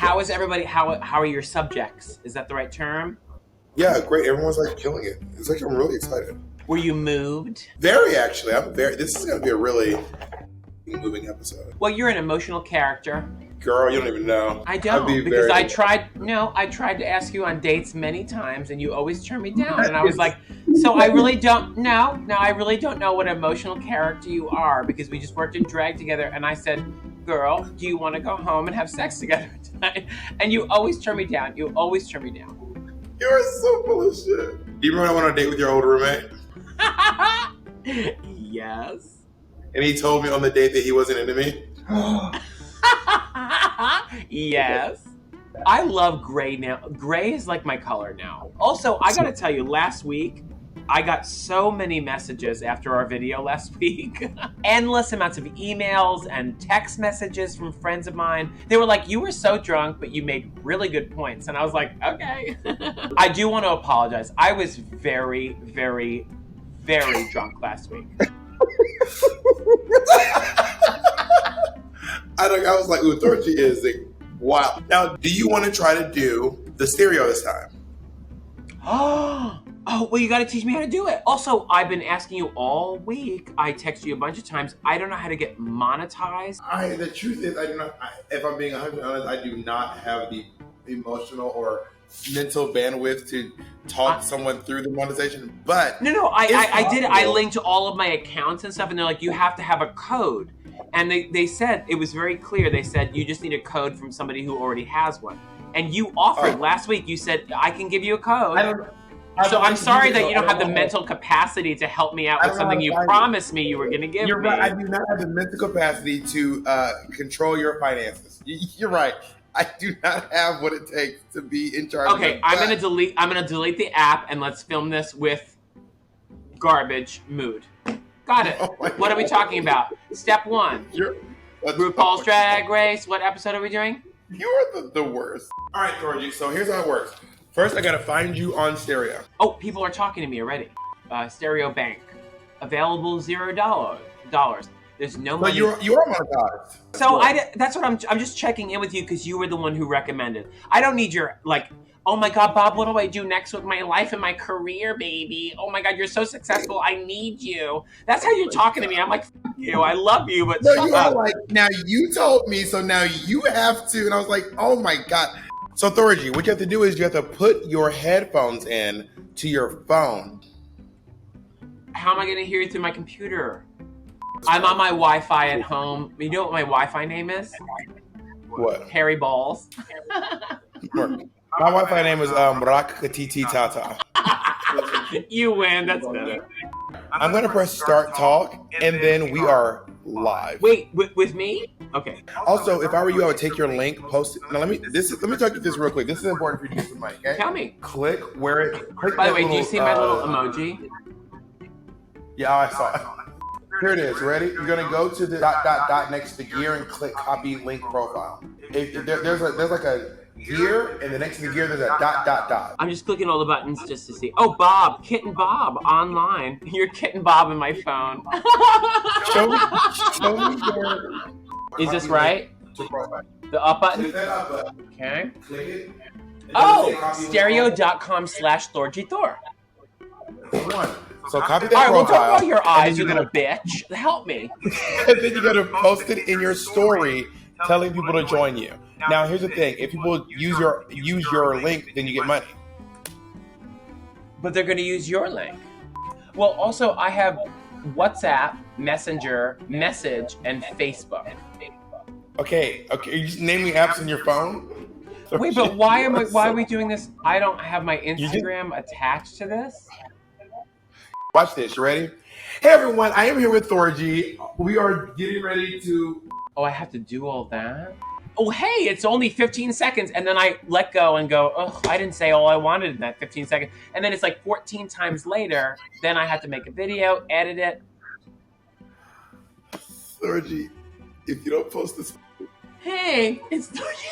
how is everybody? How are your subjects? Is that the right term? Yeah, great. Everyone's like killing it. It's like I'm really excited. Were you moved? Very, actually. This is going to be a really moving episode. Well, you're an emotional character. Girl, you don't even know. I don't, because I tried to ask you on dates many times and you always turn me down. And I was like, so I really don't know. No, I really don't know what emotional character you are, because we just worked in drag together. And I said, girl, do you want to go home and have sex together tonight? And you always turn me down. You always turn me down. You are so full of shit. Do you remember when I went on a date with your old roommate? Yes. And he told me on the date that he wasn't into me? Yes. I love gray now. Gray is like my color now. Also, I gotta tell you, last week, I got so many messages after our video last week. Endless amounts of emails and text messages from friends of mine. They were like, you were so drunk, but you made really good points. And I was like, okay. I do want to apologize. I was very, very, very drunk last week. I was like, ooh, Thorgy is wow. Now, do you want to try to do the stereo this time? Oh, well, you got to teach me how to do it. Also, I've been asking you all week. I text you a bunch of times. I don't know how to get monetized. The truth is, I do not. If I'm being 100% honest, I do not have the emotional or mental bandwidth to talk someone through the monetization. But no, I did. I linked to all of my accounts and stuff, and they're like, you have to have a code. And they said, it was very clear. They said, you just need a code from somebody who already has one. And you offered last week. You said, I can give you a code. So I'm sorry that you don't have the mental capacity to help me out with something you promised me you were going to give me. You're right. I do not have the mental capacity to control your finances. You're right. I do not have what it takes to be in charge. Okay, I'm gonna delete the app and let's film this with garbage mood. Got it. Oh, what are we talking about? Step 1. RuPaul's Drag Race. What episode are we doing? You are the worst. All right, Thorgy. So here's how it works. First, I gotta find you on stereo. Oh, people are talking to me already. Stereo Bank, available $0. There's no money. But you are monetized. So that's what I'm just checking in with you because you were the one who recommended. I don't need your oh my God, Bob, what do I do next with my life and my career, baby? Oh my God, you're so successful. I need you. That's how you're talking to me. I'm like, F you. I love you, but no, you are like, now you told me, so now you have to. And I was like, oh my God. So Thorgy, what you have to do is you have to put your headphones in to your phone. How am I going to hear you through my computer? I'm on my Wi-Fi at home. You know what my Wi-Fi name is? What? Harry Balls. My Wi-Fi name is Rakatiti Tata. You win. That's better. I'm gonna press start talk, and then we are live. Wait, with me? Okay. Also, if I were you, I would take your link, post it. Now let me talk to this real quick. This is important for you to use the mic. Okay? Tell me. Click where it. By the way, do you see my little emoji? Yeah, I saw it. Here it is. Ready? You're gonna go to the ... next to the gear and click copy link profile. There's like a gear, and the next to the gear there's a ... I'm just clicking all the buttons just to see. Oh, Bob, Kitten Bob online. You're Kitten Bob in my phone. show me your. Is this right? The up button. Okay. Click it. Oh, stereo.com/Thorgy Thor. One. So copy that profile. All right, well, don't roll your eyes, you little bitch. Help me. And then you got to post it in your story, telling people to join you. Now, here's the thing: if people use your link, then you get money. But they're going to use your link. Well, also, I have WhatsApp, Messenger, Message, and Facebook. Okay. You just name me apps on your phone. Wait, but why are we doing this? I don't have my Instagram attached to this. Watch this. You ready? Hey everyone, I am here with Thorgy. We are getting ready to. Oh, I have to do all that? Oh, hey, it's only 15 seconds. And then I let go and go, oh, I didn't say all I wanted in that 15 seconds. And then it's like 14 times later. Then I had to make a video, edit it. Thorgy, if you don't post this. Hey, it's Thorgy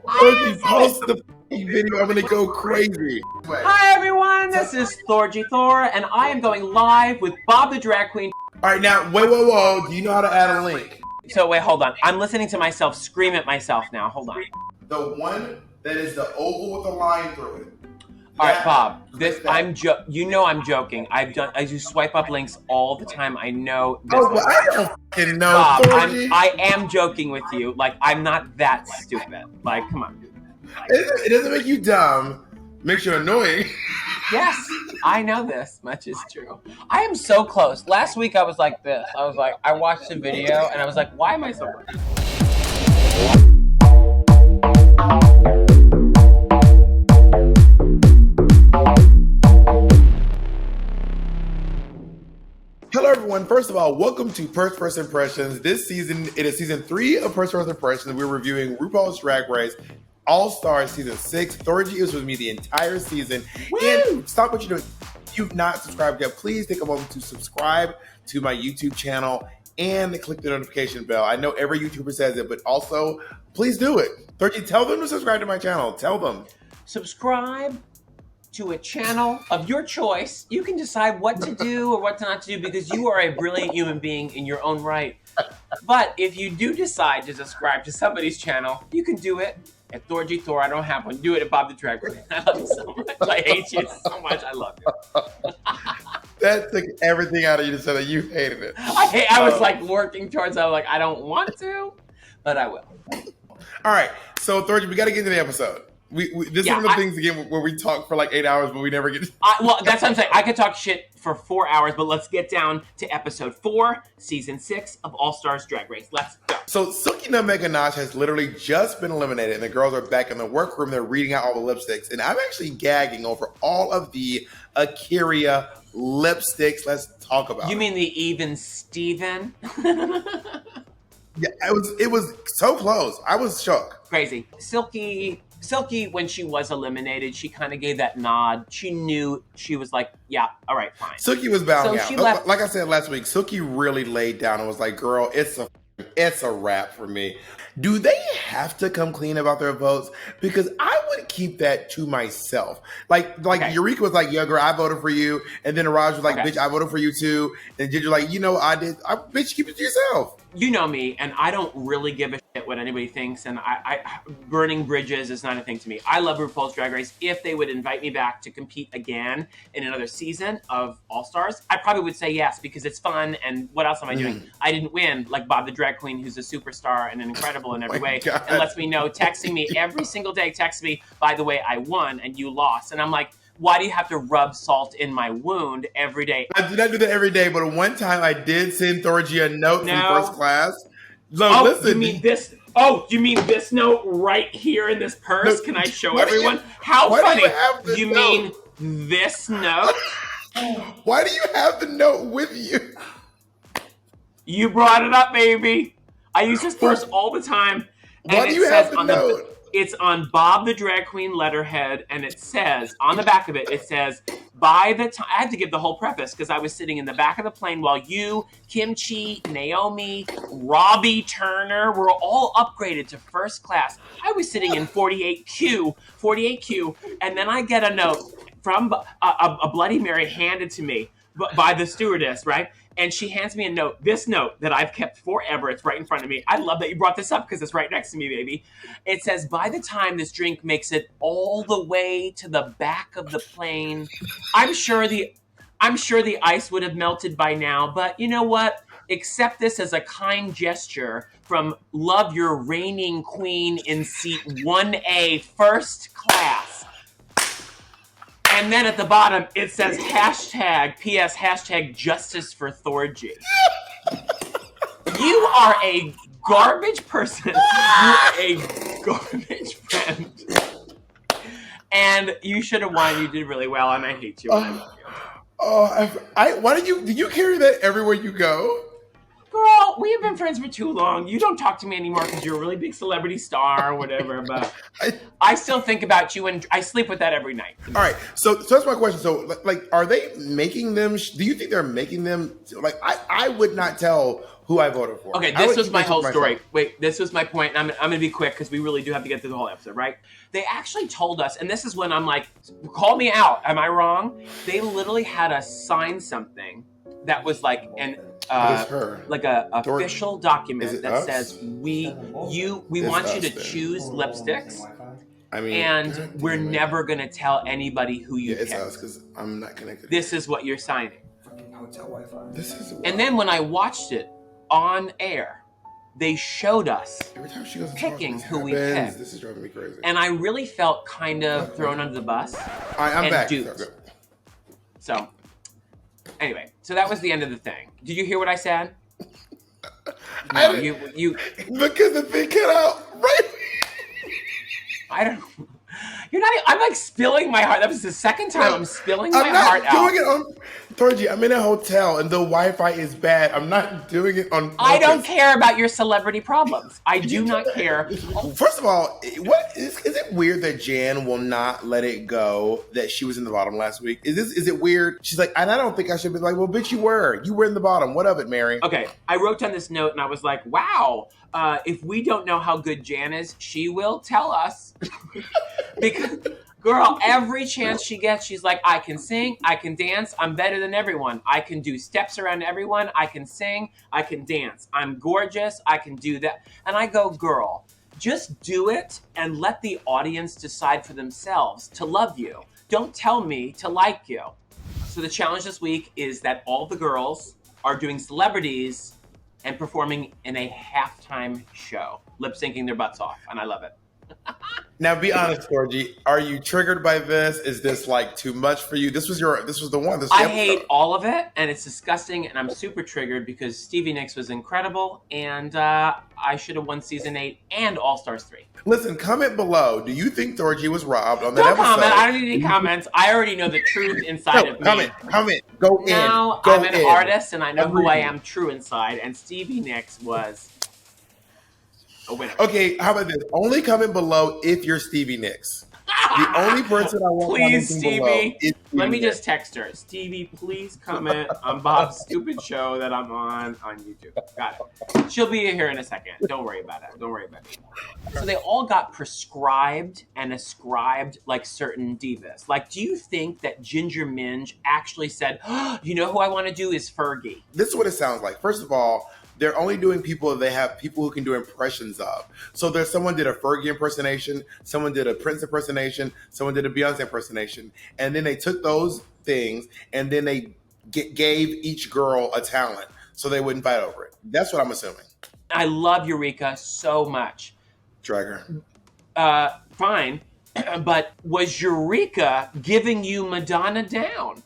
Thorgy, post the video. I'm gonna go crazy. Hi everyone, this is Thorgy Thor, and I am going live with Bob the Drag Queen. All right, now whoa. Do you know how to add a link? So wait, hold on. I'm listening to myself scream at myself now. Hold on. The one that is the oval with a line through it. All right, Bob. I'm joking. I do swipe up links all the time. I know this. Oh, well, I don't fucking know. Bob, I am joking with you. Like, I'm not that stupid. Like, come on. It doesn't make you dumb. Makes you annoying. Yes, I know this much is true. I am so close. Last week I was like this. I watched the video and I was like, why am I so close? Hello everyone. First of all, welcome to First Impressions. This season, it is season 3 of First Impressions. We're reviewing RuPaul's Drag Race All-Stars season 6. Thorgy is with me the entire season. Woo! And stop what you're doing. If you've not subscribed yet, please take a moment to subscribe to my YouTube channel and click the notification bell. I know every YouTuber says it, but also please do it. Thorgy, tell them to subscribe to my channel. Tell them. Subscribe to a channel of your choice. You can decide what to do or what not to do because you are a brilliant human being in your own right. But if you do decide to subscribe to somebody's channel, you can do it at Thorgy Thor. I don't have one. Do it at Bob the Drag Queen. I love you so much. I hate you so much. I love you. That took everything out of you to say that you hated it. I was like working towards. I was like, I don't want to, but I will. All right. So Thorgy, we got to get into the episode. This is one of the things again where we talk for like 8 hours, but we never get. Well, that's what I'm saying. I could talk shit for 4 hours, but let's get down to episode 4, season 6 of All Stars Drag Race. Let's go. So Silky Nutmeg Ganache has literally just been eliminated, and the girls are back in the workroom. They're reading out all the lipsticks, and I'm actually gagging over all of the Akira lipsticks. Let's talk about. You mean the Even Steven? Yeah, it was so close. I was shook. Crazy. Silky, when she was eliminated, she kind of gave that nod. She knew, she was like, yeah, all right, fine. Silky was bowing out. She left. Like I said last week, Silky really laid down and was like, girl, it's a wrap for me. Do they have to come clean about their votes? Because I would keep that to myself. Like Eureka was like, yeah, girl, I voted for you. And then Raj was like, bitch, I voted for you too. And Ginger like, you know, bitch, keep it to yourself. You know me, and I don't really give a shit what anybody thinks, and I burning bridges is not a thing to me. I love RuPaul's Drag Race. If they would invite me back to compete again in another season of All Stars, I probably would say yes, because it's fun, and what else am I doing? I didn't win, like Bob the Drag Queen, who's a superstar and incredible in every way, and lets me know, texting me every single day, text me, by the way, I won, and you lost. And I'm like, why do you have to rub salt in my wound every day? I do not do that every day, but one time I did send Thorgy a note from first class. So listen. You mean this? Oh, you mean this note right here in this purse? No, can I show everyone? How funny. You mean this note? Why do you have the note with you? You brought it up, baby. I use this purse all the time. Why do you have the note? It's on Bob the Drag Queen letterhead, and it says, on the back of it, it says, by the time, I had to give the whole preface because I was sitting in the back of the plane while you, Kimchi, Naomi, Robbie Turner were all upgraded to first class. I was sitting in 48Q, and then I get a note from a Bloody Mary handed to me by the stewardess, right? And she hands me a note, this note that I've kept forever. It's right in front of me. I love that you brought this up because it's right next to me, baby. It says, by the time this drink makes it all the way to the back of the plane, I'm sure the ice would have melted by now. But you know what? Accept this as a kind gesture from Love Your Reigning Queen in seat 1A, first class. And then at the bottom, it says hashtag, PS, hashtag justice for Thorgy. You are a garbage person. You are a garbage friend. And you should have won. You did really well, and I hate you. Why did you carry that everywhere you go? Girl, we have been friends for too long. You don't talk to me anymore because you're a really big celebrity star or whatever, but I still think about you and I sleep with that every night. All right, so that's my question. So, like, are they making them, do you think they're making them, like, I would not tell who I voted for. Okay, this was my whole story. Wait, this was my point, and I'm going to be quick because we really do have to get through the whole episode, right? They actually told us, and this is when I'm like, call me out, am I wrong? They literally had us sign something that was like an But it's her. like a official document that us? says we It's want you us to then. choose lipsticks, I mean, and God we're damn it. never gonna tell anybody who you Yeah, it's picked. us because I'm not connected. This is what you're signing. This is wild. And then when I watched it on air, they showed us every time she goes to picking talk, who we happens. picked. This is driving me crazy. And I really felt kind of thrown under the bus. All right, I'm and back. duped. So, anyway, so that was the end of the thing. Did you hear what I said? No, you. Because the thing cut out right. I don't. You're not. I'm like spilling my heart. That was the second time I'm spilling my heart out. I'm not doing it on. Thorgy, I'm in a hotel and the Wi-Fi is bad. I'm not doing it on purpose. I don't care about your celebrity problems. I do not care. First of all, what is it weird that Jan will not let it go that she was in the bottom last week? Is it weird? She's like, and I don't think I should be like, well, bitch, you were in the bottom. What of it, Mary? Okay, I wrote down this note and I was like, wow, if we don't know how good Jan is, she will tell us. Because, girl, every chance she gets, she's like, I can sing, I can dance, I'm better than everyone. I can do steps around everyone, I can sing, I can dance. I'm gorgeous, I can do that. And I go, girl, just do it and let the audience decide for themselves to love you. Don't tell me to like you. So the challenge this week is that all the girls are doing celebrities and performing in a halftime show, lip syncing their butts off, and I love it. Now, be honest, Thorgy. Are you triggered by this? Is this like too much for you? This was the one. I hate all of it, and it's disgusting, and I'm super triggered because Stevie Nicks was incredible, and I should have won season 8 and All Stars 3. Listen, comment below. Do you think Thorgy was robbed on that Don't episode? comment. I don't need any comments. I already know the truth inside of me. Comment. Go in. Now I'm an artist, and I know who I am true inside, and Stevie Nicks was a winner. Okay, how about this? Only comment below if you're Stevie Nicks. The only person I want please, commenting below Stevie. is Stevie Let me Nicks. just text her. Stevie, please comment on Bob's stupid show that I'm on YouTube. Got it. She'll be here in a second. Don't worry about it. Don't worry about it. So they all got prescribed and ascribed like certain divas. Like, do you think that Ginger Minge actually said, oh, you know who I want to do is Fergie? This is what it sounds like. First of all, they're only doing people, they have people who can do impressions of. So there's someone did a Fergie impersonation, someone did a Prince impersonation, someone did a Beyonce impersonation. And then they took those things and then they gave each girl a talent so they wouldn't fight over it. That's what I'm assuming. I love Eureka so much. Drag her. Fine. But was Eureka giving you Madonna down?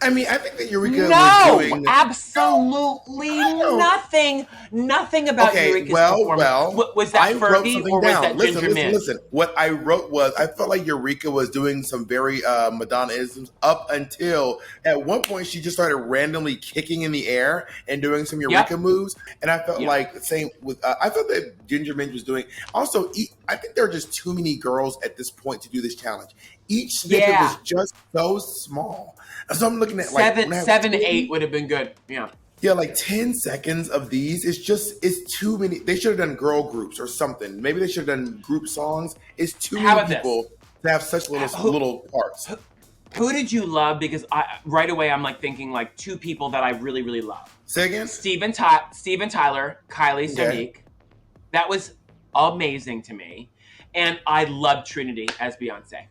I mean, I think that Eureka was doing... absolutely nothing. Nothing about Eureka's performance. Was that Fergie or was that Ginger Minge? Listen. What I wrote was, I felt like Eureka was doing some very Madonna-isms up until at one point she just started randomly kicking in the air and doing some Eureka moves. And I felt like the same with, I thought that Ginger Minge was doing. Also, I think there are just too many girls at this point to do this challenge. Each snippet was just so small. So I'm looking at like 7 to 8 would have been good. Yeah, like 10 seconds of these. It's too many. They should have done girl groups or something. Maybe they should have done group songs. It's too many people to have such little parts. Who did you love? Because right away I'm like thinking like two people that I really, really love. Say again? Steven Tyler, Kylie Sonique. That was amazing to me. And I loved Trinity as Beyonce.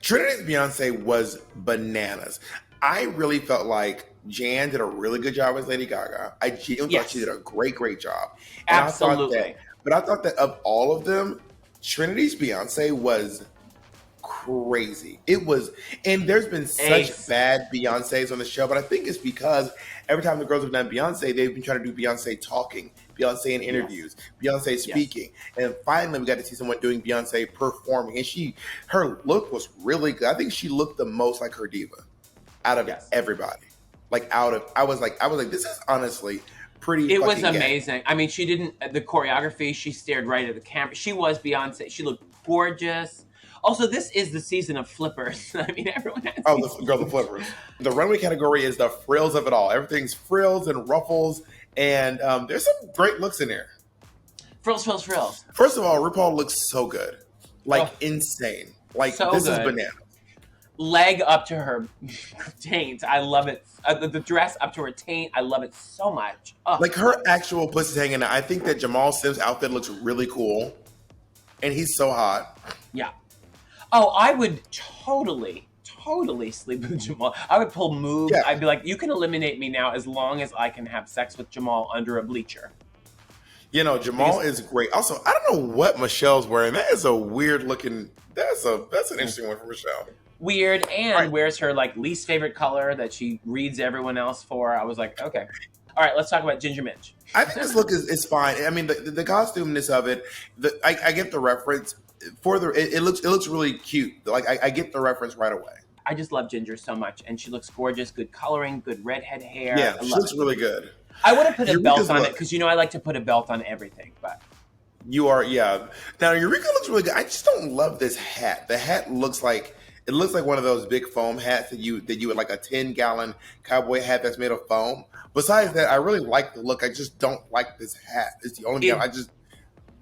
Trinity's Beyonce was bananas. I really felt like Jan did a really good job as Lady Gaga. I genuinely thought she did a great job. And absolutely. I thought that of all of them, Trinity's Beyonce was crazy. It was, and there's been such bad Beyoncés on the show, but I think it's because every time the girls have done Beyonce, they've been trying to do Beyonce talking, Beyonce in interviews, Beyonce speaking. And finally we got to see someone doing Beyonce performing. And her look was really good. I think she looked the most like her diva out of everybody. I was like, this is honestly pretty. It was amazing. I mean, she didn't, the choreography, she stared right at the camera. She was Beyonce. She looked gorgeous. Also, this is the season of flippers. I mean, everyone has the flippers. The runway category is the frills of it all. Everything's frills and ruffles, and there's some great looks in here. Frills. First of all, RuPaul looks so good. Insane. This is bananas. leg up to her taint. I love it. The dress up to her taint. I love it so much. Oh. Like her actual pussy's hanging out. I think that Jamal Sims' outfit looks really cool, and he's so hot. Yeah. Oh, I would totally sleep with Jamal. I would pull moves. Yeah. I'd be like, you can eliminate me now as long as I can have sex with Jamal under a bleacher. You know, Jamal is great. Also, I don't know what Michelle's wearing. That is a weird looking. That's an interesting one for Michelle. Weird, and wears her like least favorite color that she reads everyone else for. I was like, okay. All right, let's talk about Ginger Minj. I think this look is fine. I mean, the costumeness of it. I get the reference. It looks really cute. Like I get the reference right away. I just love Ginger so much, and she looks gorgeous. Good coloring, good redhead hair. Yeah, she looks really good. I would have put a belt on it because I like to put a belt on everything. But you are, yeah. Now Eureka looks really good. I just don't love this hat. The hat looks like one of those big foam hats that you would like a 10-gallon cowboy hat that's made of foam. Besides that, I really like the look. I just don't like this hat. It's the only thing I just.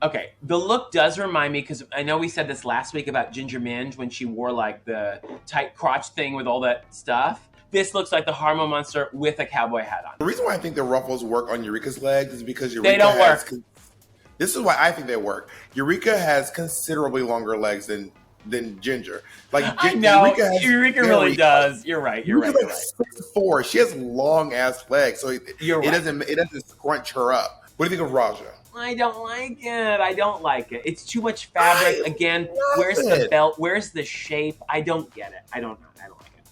Okay, the look does remind me, because I know we said this last week about Ginger Minj when she wore like the tight crotch thing with all that stuff. This looks like the Hormone Monster with a cowboy hat on. The reason why I think the ruffles work on Eureka's legs is because Eureka they don't work. This is why I think they work. Eureka has considerably longer legs than Ginger. Like I know Eureka really does. You're right. You're right. 6'4". She has long ass legs, so it doesn't scrunch her up. What do you think of Raja? I don't like it. It's too much fabric. Again, where's the belt? Where's the shape? I don't get it. I don't like it.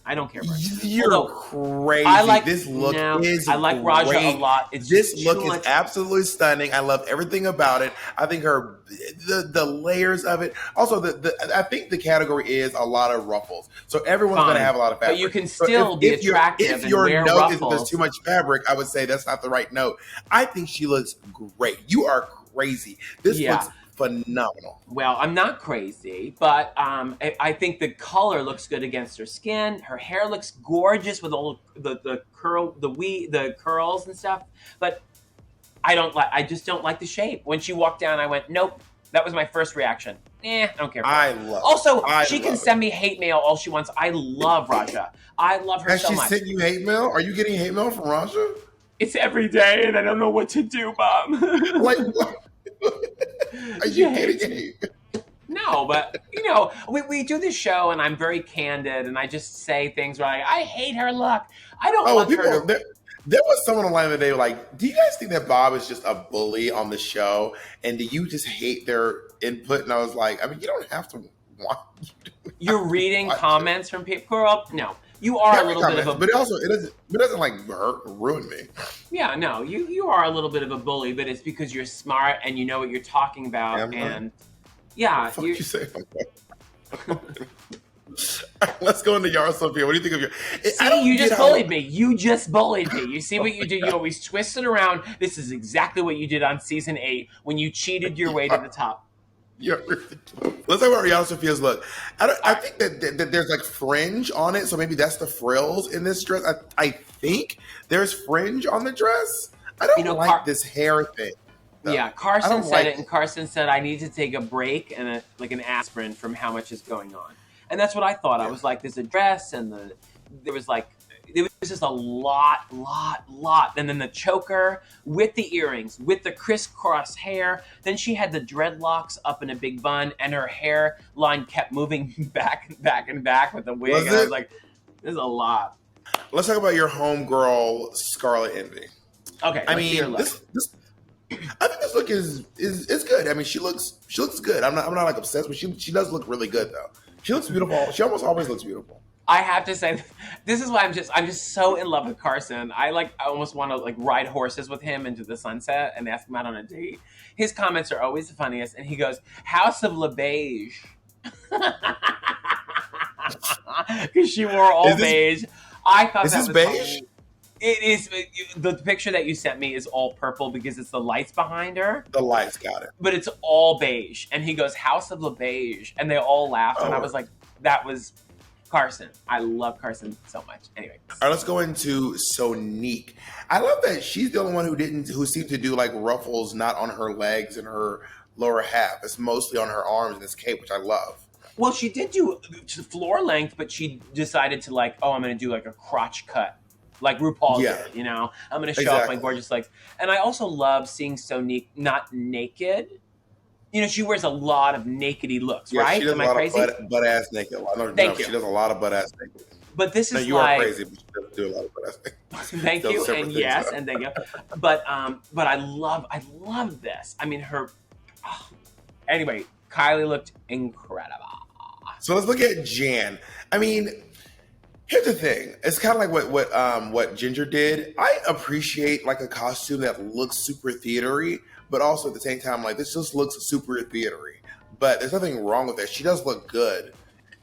I don't care about it. You're crazy. This look is I like great. Raja a lot. This look is absolutely stunning. I love everything about it. I think the layers of it. Also, I think the category is a lot of ruffles. So everyone's going to have a lot of fabric. But you can still be attractive if your and wear note ruffles. is that there's too much fabric, I would say that's not the right note. I think she looks great. You are crazy. This looks phenomenal. Well, I'm not crazy, but I think the color looks good against her skin. Her hair looks gorgeous with all the curls and stuff. But I just don't like the shape. When she walked down, I went, nope. That was my first reaction. I don't care. She can send me hate mail all she wants. I love Raja. I love her so much. Has she sent you hate mail? Are you getting hate mail from Raja? It's every day, and I don't know what to do, Bob. Like what? Are you kidding me? No, but we do this show, and I'm very candid, and I just say things like, I hate her look. I don't want her to. There was someone online the day like, do you guys think that Bob is just a bully on the show? And do you just hate their input? And I was like, I mean, you don't have to want. You're reading comments from people. Girl, no. You are a little bit of a, but it doesn't like ruin me. Yeah, no, you are a little bit of a bully, but it's because you're smart and you know what you're talking about, and what the fuck you say about that? Let's go into Yara Sophia. What do you think of your? See, you just bullied me. You just bullied me. You see what you do? You always twist it around. This is exactly what you did on season 8 when you cheated your way to the top. Let's talk about Rihanna Sophia's look. I think that there's like fringe on it, so maybe that's the frills in this dress. I think there's fringe on the dress. I don't like this hair thing. No. Yeah, Carson said it, and Carson said I need to take a break and an aspirin from how much is going on. And that's what I thought. I was like, there's a dress, and there was just a lot. And then the choker with the earrings, with the crisscross hair. Then she had the dreadlocks up in a big bun, and her hairline kept moving back and back with the wig. And I was like, there's a lot. Let's talk about your homegirl, Scarlet Envy. Okay, I mean, I think this look is good. I mean, she looks good. I'm not like obsessed, but she does look really good though. She looks beautiful. She almost always looks beautiful. I have to say, this is why I'm just so in love with Carson. I almost want to ride horses with him into the sunset and ask him out on a date. His comments are always the funniest, and he goes, "House of La Beige," because she wore all beige. I thought is that this was beige? Funny. It is. The picture that you sent me is all purple because it's the lights behind her. The lights got it. But it's all beige. And he goes, "House of La Beige." And they all laughed. And I was like, that was Carson. I love Carson so much. Anyway. All right, let's go into Sonique. I love that she's the only one who seemed to do ruffles not on her legs and her lower half. It's mostly on her arms and this cape, which I love. Well, she did do floor length, but she decided to like, oh, I'm going to do like a crotch cut, like RuPaul Yeah. did. I'm going to show off my Exactly. gorgeous legs. And I also love seeing Sonique not naked. She wears a lot of nakedy looks, Yeah, right? she does Am a I lot crazy? of butt ass naked. Thank you. She does a lot of butt ass naked. But this No, is you are like, crazy, but she does do a lot of butt ass naked. thank Those you, separate and things, yes, though. and thank you. But I love this. I mean, her. Anyway, Kylie looked incredible. So let's look at Jan. I mean, here's the thing. It's kind of like what Ginger did. I appreciate like a costume that looks super theatery, but also at the same time, like this just looks super theatery. But there's nothing wrong with it. She does look good.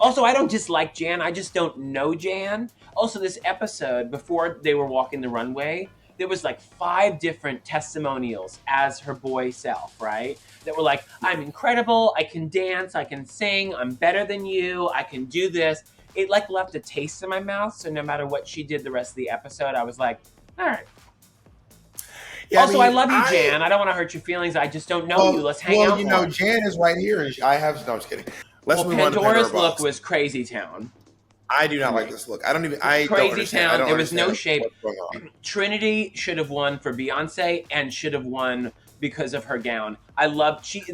Also, I don't dislike Jan. I just don't know Jan. Also, this episode, before they were walking the runway, there was like 5 different testimonials as her boy self, right? That were like, I'm incredible, I can dance, I can sing, I'm better than you, I can do this. It like left a taste in my mouth, so no matter what she did the rest of the episode, I was like, all right. Yeah, also, I love you, Jan. I don't want to hurt your feelings. I just don't know you. Let's hang out more. Jan is right here. No, I'm just kidding. Let's move on to Pandora's look was Crazy Town. I do not like this look. I don't Crazy understand. Town. There was no shape. Trinity should have won for Beyonce and should have won because of her gown.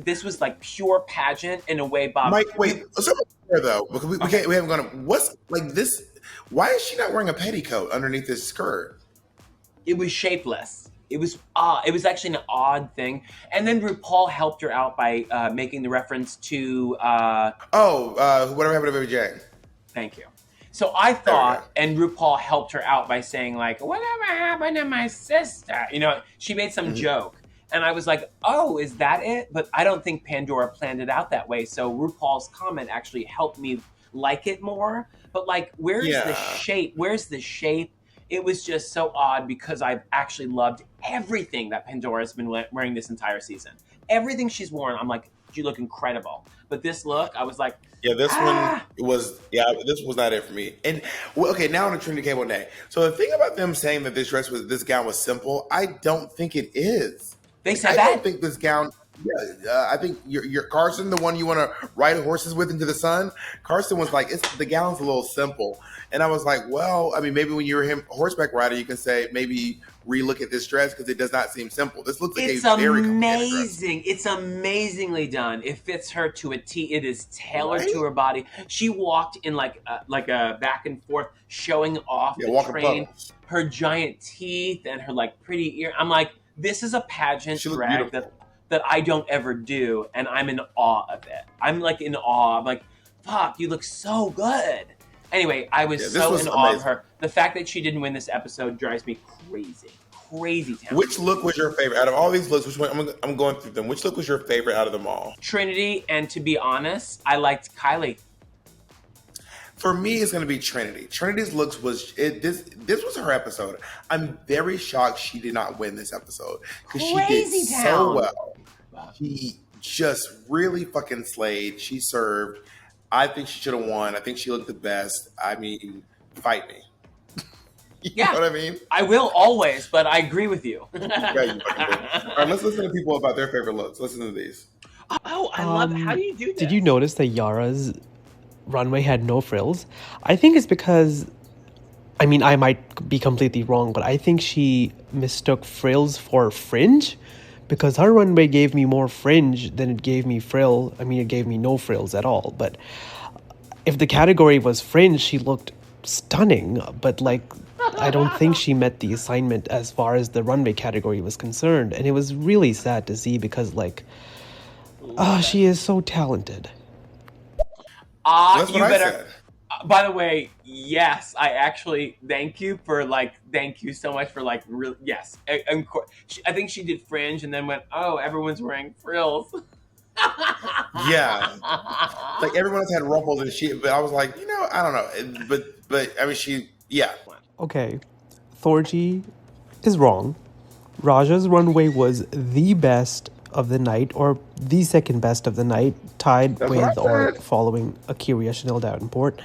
This was like pure pageant in a way, Bob. Mike, wait. Let's talk about her though, because we haven't gone. What's like this? Why is she not wearing a petticoat underneath this skirt? It was shapeless. It was odd. It was actually an odd thing. And then RuPaul helped her out by making the reference to whatever happened to Baby Jane. Thank you. So I thought, and RuPaul helped her out by saying like, whatever happened to my sister? She made some joke. And I was like, oh, is that it? But I don't think Pandora planned it out that way. So RuPaul's comment actually helped me like it more. But like, where's the shape? Where's the shape? It was just so odd because I've actually loved everything that Pandora's been wearing this entire season. Everything she's worn, I'm like, you look incredible. But this look, I was like, this was not it for me. And now on the Trinity K. Monet. So the thing about them saying that this gown was simple, I don't think it is. They said I don't think this gown. Yeah, I think your Carson, the one you want to ride horses with into the sun. Carson was like, the gown's a little simple, and I was like, well, I mean, maybe when you're him horseback rider, you can say maybe relook at this dress because it does not seem simple. This looks like it's a very amazing. It's amazingly done. It fits her to a T. It is tailored to her body. She walked in like a back and forth, showing off the train, her giant teeth and her like pretty ear. I'm like, this is a pageant drag that I don't ever do, and I'm in awe of it. I'm like in awe. I'm like, fuck, you look so good. Anyway, I was so in awe of her. The fact that she didn't win this episode drives me crazy. Crazy town. Which look was your favorite? Out of all these looks, which one? I'm going through them. Which look was your favorite out of them all? Trinity, and to be honest, I liked Kylie. For me, it's going to be Trinity. Trinity's looks this was her episode. I'm very shocked she did not win this episode because she did so well. She just really fucking slayed. She served. I think she should have won. I think she looked the best. I mean, fight me. You know what I mean? I will always, but I agree with you. Yeah, you fucking do. All right, let's listen to people about their favorite looks. Listen to these. Oh, I love it. How do you do this? Did you notice that Yara's runway had no frills? I think it's because, I mean, I might be completely wrong, but I think she mistook frills for fringe, because her runway gave me more fringe than it gave me frill. I mean, it gave me no frills at all. But if the category was fringe, she looked stunning. But like, I don't think she met the assignment as far as the runway category was concerned. And it was really sad to see because like, she is so talented. That's what I said. By the way, yes, I actually thank you so much for like, really, yes. I think she did fringe and then went, oh, everyone's wearing frills. Yeah. Like everyone else had ruffles and shit, but I was like, I don't know. But I mean, Okay, Thorgy is wrong. Raja's runway was the best of the night, or the second best of the night, tied with or following Akira Chanel Davenport.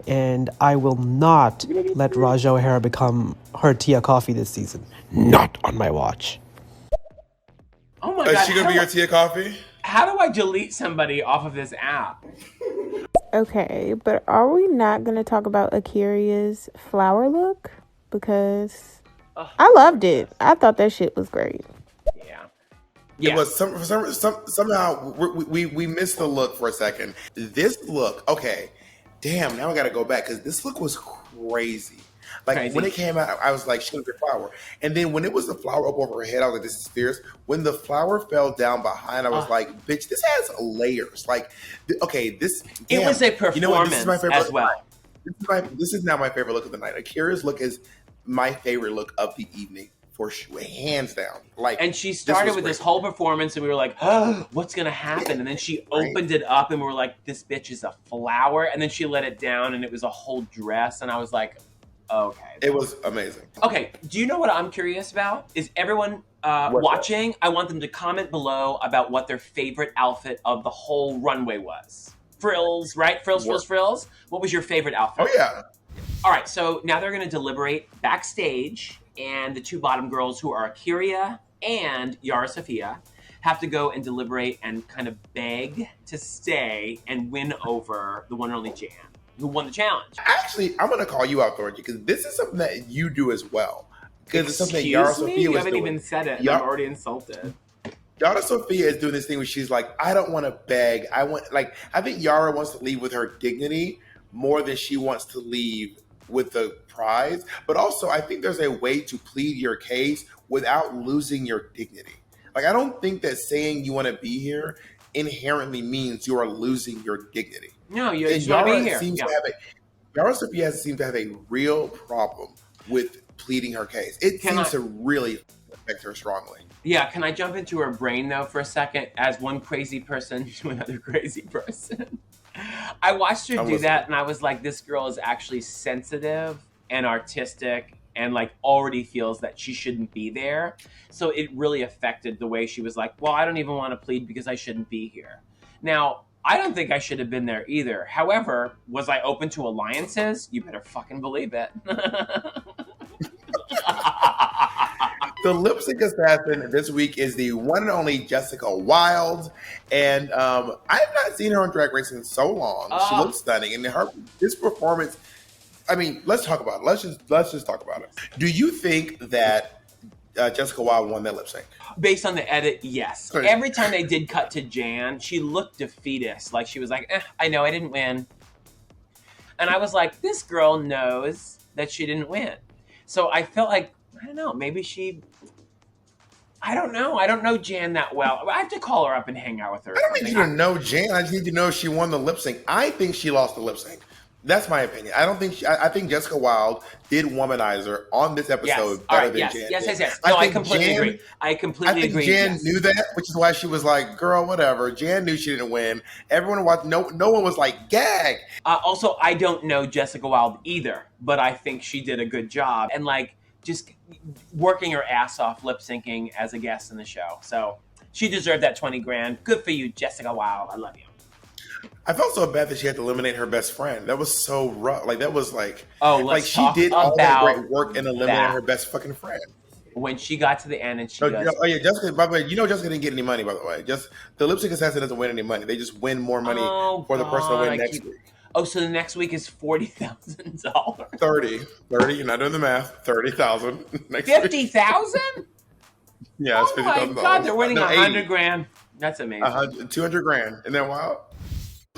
And I will not let Raja O'Hara become her Tia Coffee this season. Not on my watch. Oh my God. Is she going to be your Tia Coffee? How do I delete somebody off of this app? Okay, but are we not going to talk about Akira's flower look? Because I loved it. I thought that shit was great. Yeah. It was somehow we missed the look for a second. This look, okay, damn. Now I got to go back because this look was crazy. Like when it came out, I was like, "She was a flower," and then when it was the flower up over her head, I was like, "This is fierce." When the flower fell down behind, I was like, "Bitch, this has layers." Like, okay, this. Damn, it was a performance, you know what? This is my favorite as well. This is now my favorite look of the night. Akira's look is my favorite look of the evening. For sure, hands down. Like, and she started with this whole performance, and we were like, "Oh, what's gonna happen?" And then she opened it up, and we were like, "This bitch is a flower." And then she let it down, and it was a whole dress, and I was like, "Okay." It was amazing. Okay, do you know what I'm curious about? Is everyone watching? I want them to comment below about what their favorite outfit of the whole runway was. Frills, right? Frills. What was your favorite outfit? Oh yeah. All right, so now they're going to deliberate backstage, and the two bottom girls, who are Akira and Yara Sofia, have to go and deliberate and kind of beg to stay and win over the one and only Jan, who won the challenge. Actually, I'm going to call you out, Thorgy, because this is something that you do as well. Because it's something that Yara Sofia was doing. You haven't even said it, and I'm already insulted. Yara Sofia is doing this thing where she's like, I don't want to beg. I think Yara wants to leave with her dignity more than she wants to leave with the prize. But also, I think there's a way to plead your case without losing your dignity. Like, I don't think that saying you want to be here inherently means you are losing your dignity. No, you just want to be here. Yara Sofia seems to have a real problem with pleading her case. It seems to really affect her strongly. Yeah, can I jump into her brain, though, for a second, as one crazy person to another crazy person? I watched her do that, and I was like, this girl is actually sensitive and artistic and, like, already feels that she shouldn't be there. So it really affected the way she was like, well, I don't even want to plead because I shouldn't be here. Now, I don't think I should have been there either. However, was I open to alliances? You better fucking believe it. The lip sync assassin this week is the one and only Jessica Wilde, and I have not seen her on Drag Race in so long. She looks stunning, and this performance. I mean, let's talk about it. Let's just talk about it. Do you think that Jessica Wilde won that lip sync? Based on the edit, yes. Sorry. Every time they did cut to Jan, she looked defeatist. Like, she was like, I know I didn't win. And I was like, this girl knows that she didn't win. So I felt like, I don't know, maybe I don't know. I don't know Jan that well. I have to call her up and hang out with her. I don't need you to know Jan. I just need to know if she won the lip sync. I think she lost the lip sync. That's my opinion. I don't think I think Jessica Wilde did womanizer on this episode better than Jan. Yes. No, I completely agree. I completely agree. Jan knew that, which is why she was like, "Girl, whatever." Jan knew she didn't win. Everyone watched. No one was like, "Gag." Also, I don't know Jessica Wilde either, but I think she did a good job and like just working her ass off lip syncing as a guest in the show. So she deserved that 20 grand. Good for you, Jessica Wilde. I love you. I felt so bad that she had to eliminate her best friend. That was so rough. Like, that was like, she did all that great work and eliminated her best fucking friend. When she got to the end and she Jessica, by the way, Jessica didn't get any money, by the way. Just the lip sync assassin doesn't win any money. They just win more money for the person to win next week. Oh, so the next week is $40,000. 30. You're not doing the math. 30,000. 50,000? Yeah, it's $50,000. Oh my God, they're winning 100 grand. That's amazing. 200 grand. Isn't that wild?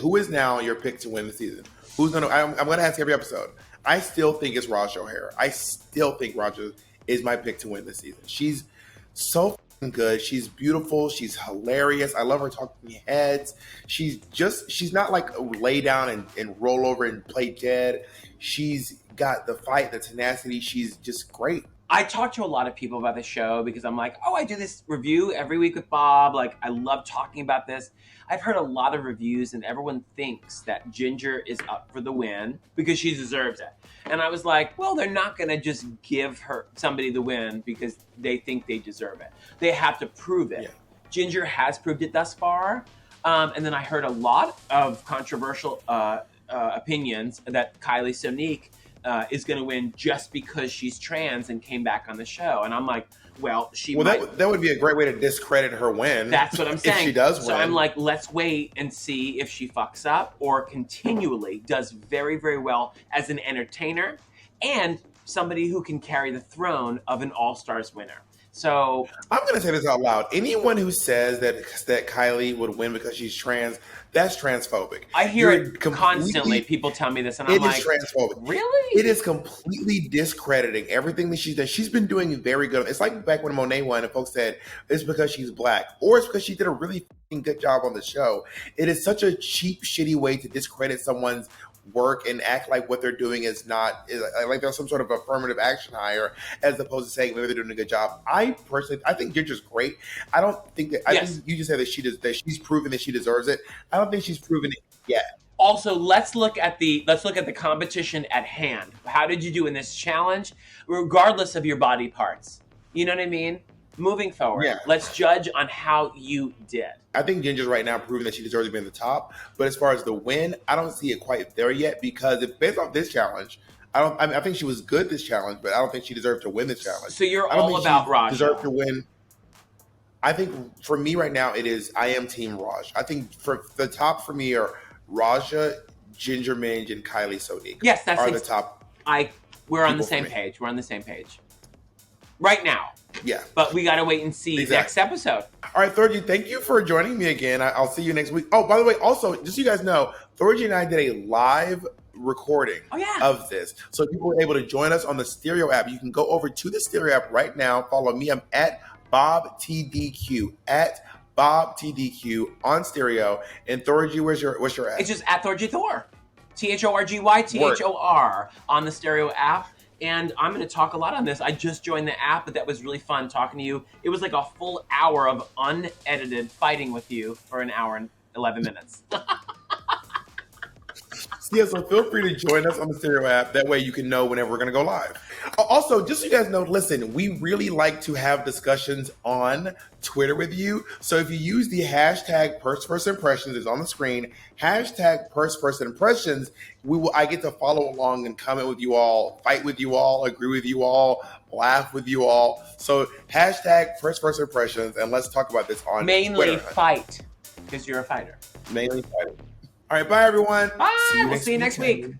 Who is now your pick to win the season? Who's gonna? I'm gonna ask every episode. I still think it's Raja O'Hara. I still think Raja is my pick to win this season. She's so good. She's beautiful. She's hilarious. I love her talking heads. She's not like lay down and roll over and play dead. She's got the fight, the tenacity. She's just great. I talk to a lot of people about the show because I'm like, I do this review every week with Bob. Like, I love talking about this. I've heard a lot of reviews and everyone thinks that Ginger is up for the win because she deserves it. And I was like, well, they're not going to just give somebody the win because they think they deserve it. They have to prove it. Yeah. Ginger has proved it thus far. And then I heard a lot of controversial opinions that Kylie Sonique is going to win just because she's trans and came back on the show. And I'm like, well, that would be a great way to discredit her win. That's what I'm saying. If she does win. So I'm like, let's wait and see if she fucks up or continually does very, very well as an entertainer and somebody who can carry the throne of an All-Stars winner. So I'm going to say this out loud. Anyone who says that Kylie would win because she's trans, that's transphobic. I hear it constantly. People tell me this, and I'm like, it is transphobic. Really? It is completely discrediting everything that she's done. She's been doing very good. It's like back when Monet won, and folks said it's because she's black, or it's because she did a really good job on the show. It is such a cheap, shitty way to discredit someone's work and act like what they're doing is like there's some sort of affirmative action hire, as opposed to saying maybe they're doing a good job. I think Ginger's great. I don't think that. I think you just said that she's proven that she deserves it. I don't think she's proven it yet. Also, let's look at the competition at hand. How did you do in this challenge, regardless of your body parts? You know what I mean? Moving forward, let's judge on how you did. I think Ginger's right now proving that she deserves to be in the top. But as far as the win, I don't see it quite there yet, because if based off this challenge, I think she was good this challenge, but I don't think she deserved to win this challenge. So you're all about Raja. Deserved to win. I think for me right now, I am Team Raj. I think for the top for me are Raja, Ginger Minj, and Kylie Sonique. Yes, that's the top. We're on the same page. We're on the same page. Right now. Yeah. But we got to wait and see next episode. All right, Thorgy, thank you for joining me again. I'll see you next week. Oh, by the way, also, just so you guys know, Thorgy and I did a live recording of this. So people were able to join us on the Stereo app. You can go over to the Stereo app right now. Follow me. I'm at BobTDQ. At BobTDQ on Stereo. And Thorgy, where's your app? It's just at Thorgy Thor. THORGY on the Stereo app. And I'm going to talk a lot on this. I just joined the app, but that was really fun talking to you. It was like a full hour of unedited fighting with you for an hour and 11 minutes. Yeah, so feel free to join us on the Stereo app. That way you can know whenever we're going to go live. Also, just so you guys know, listen, we really like to have discussions on Twitter with you. So if you use the hashtag #PersFirstImpressions, it's on the screen, hashtag #PersFirstImpressions, I get to follow along and comment with you all, fight with you all, agree with you all, laugh with you all. So hashtag #PersFirstImpressions, and let's talk about this on Mainly Twitter. Fight, because you're a fighter. Mainly fighting. All right, bye everyone. Bye. We'll see you next week.